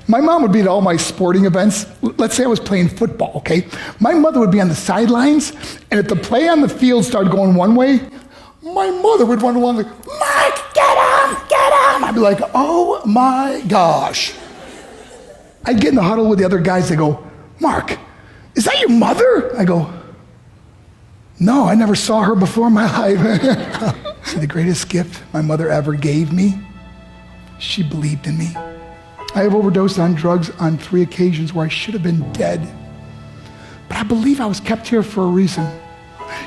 My mom would be at all my sporting events. Let's say I was playing football, okay? My mother would be on the sidelines, and if the play on the field started going one way, my mother would run along like, Mark, get him, get him! I'd be like, oh my gosh. I'd get in the huddle with the other guys, they go, Mark, is that your mother? I go, no, I never saw her before in my life. See, the greatest gift my mother ever gave me, she believed in me. I have overdosed on drugs on 3 occasions where I should have been dead. But I believe I was kept here for a reason.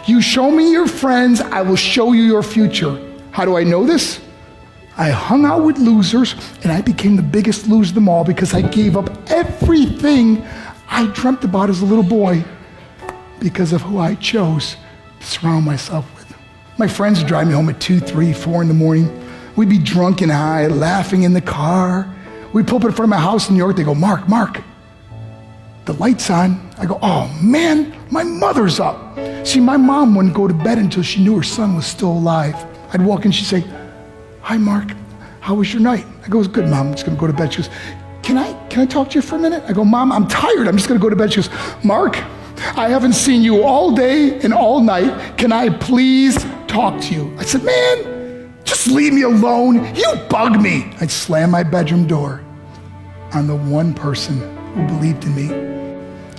You show me your friends, I will show you your future. How do I know this? I hung out with losers, and I became the biggest loser of them all because I gave up everything I dreamt about as a little boy because of who I chose to surround myself with. My friends would drive me home at 2, 3, 4 in the morning. We'd be drunk and high, laughing in the car. We'd pull up in front of my house in New York. They go, Mark, the light's on. I go, oh man, my mother's up. See, my mom wouldn't go to bed until she knew her son was still alive. I'd walk in, she'd say, hi, Mark, how was your night? I go, it's good, Mom, I'm just gonna go to bed. She goes, can I talk to you for a minute? I go, Mom, I'm tired, I'm just gonna go to bed. She goes, Mark, I haven't seen you all day and all night. Can I please talk to you? I said, man, just leave me alone. You bug me. I'd slam my bedroom door on the one person who believed in me.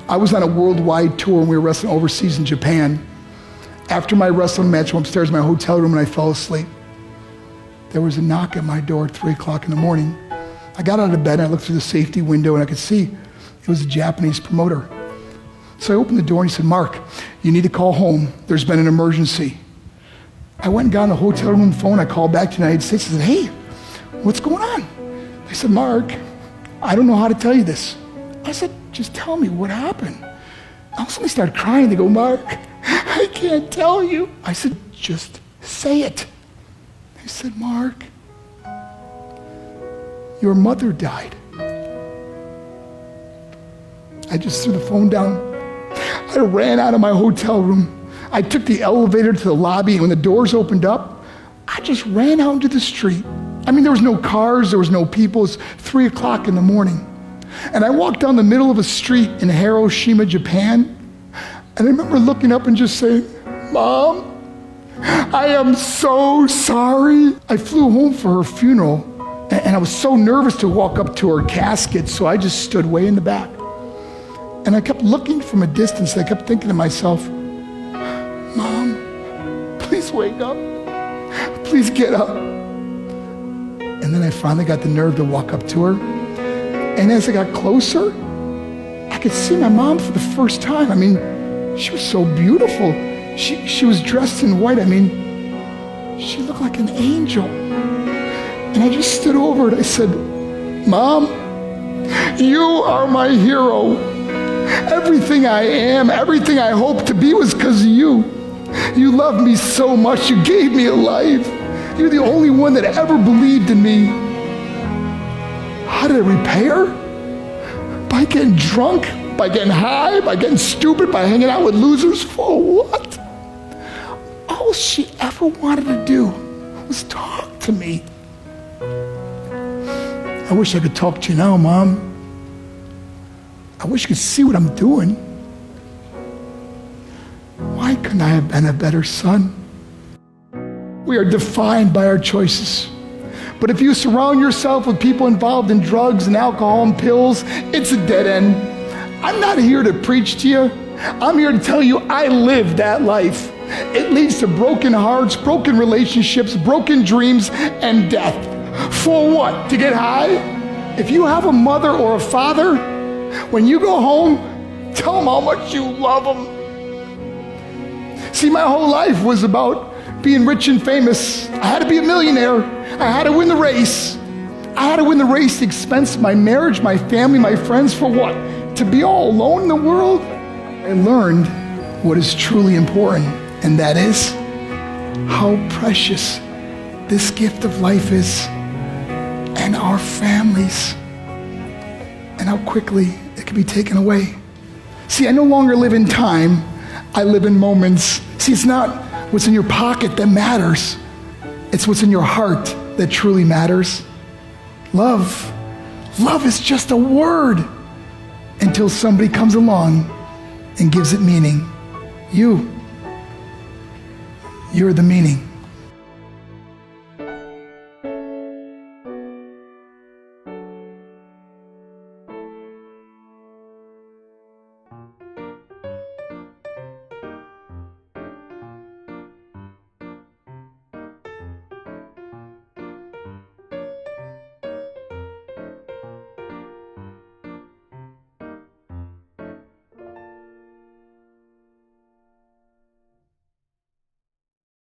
I was on a worldwide tour and we were wrestling overseas in Japan. After my wrestling match, I went upstairs in my hotel room and I fell asleep. There was a knock at my door at 3 o'clock in the morning. I got out of bed and I looked through the safety window and I could see it was a Japanese promoter. So I opened the door and he said, Mark, you need to call home. There's been an emergency. I went and got on the hotel room phone. I called back to the United States. I said, hey, what's going on? They said, Mark, I don't know how to tell you this. I said, just tell me what happened. All of a sudden they started crying. They go, Mark, I can't tell you. I said, just say it. They said, Mark, your mother died. I just threw the phone down. I ran out of my hotel room. I took the elevator to the lobby, and when the doors opened up, I just ran out into the street. I mean, there was no cars, there was no people. It was 3 o'clock in the morning. And I walked down the middle of a street in Hiroshima, Japan, and I remember looking up and just saying, Mom, I am so sorry. I flew home for her funeral, and I was so nervous to walk up to her casket, so I just stood way in the back. And I kept looking from a distance. I kept thinking to myself, Mom, please wake up. Please get up. And then I finally got the nerve to walk up to her. And as I got closer, I could see my mom for the first time. I mean, she was so beautiful. She was dressed in white. I mean, she looked like an angel. And I just stood over her and I said, Mom, you are my hero. Everything I am, everything I hope to be was because of you. You loved me so much, you gave me a life. You're the only one that ever believed in me. How did I repay her? By getting drunk, by getting high, by getting stupid, by hanging out with losers? For what? All she ever wanted to do was talk to me. I wish I could talk to you now, Mom. I wish you could see what I'm doing. Why couldn't I have been a better son? We are defined by our choices. But if you surround yourself with people involved in drugs and alcohol and pills, it's a dead end. I'm not here to preach to you. I'm here to tell you I lived that life. It leads to broken hearts, broken relationships, broken dreams, and death. For what? To get high? If you have a mother or a father, when you go home, tell them how much you love them. See, my whole life was about being rich and famous. I had to be a millionaire. I had to win the race. I had to win the race at the expense of my marriage, my family, my friends. For what? To be all alone in the world? I learned what is truly important, and that is how precious this gift of life is, and our families, and how quickly it can be taken away. See, I no longer live in time, I live in moments. See, it's not what's in your pocket that matters. It's what's in your heart that truly matters. Love Love is just a word until somebody comes along and gives it meaning. You're the meaning.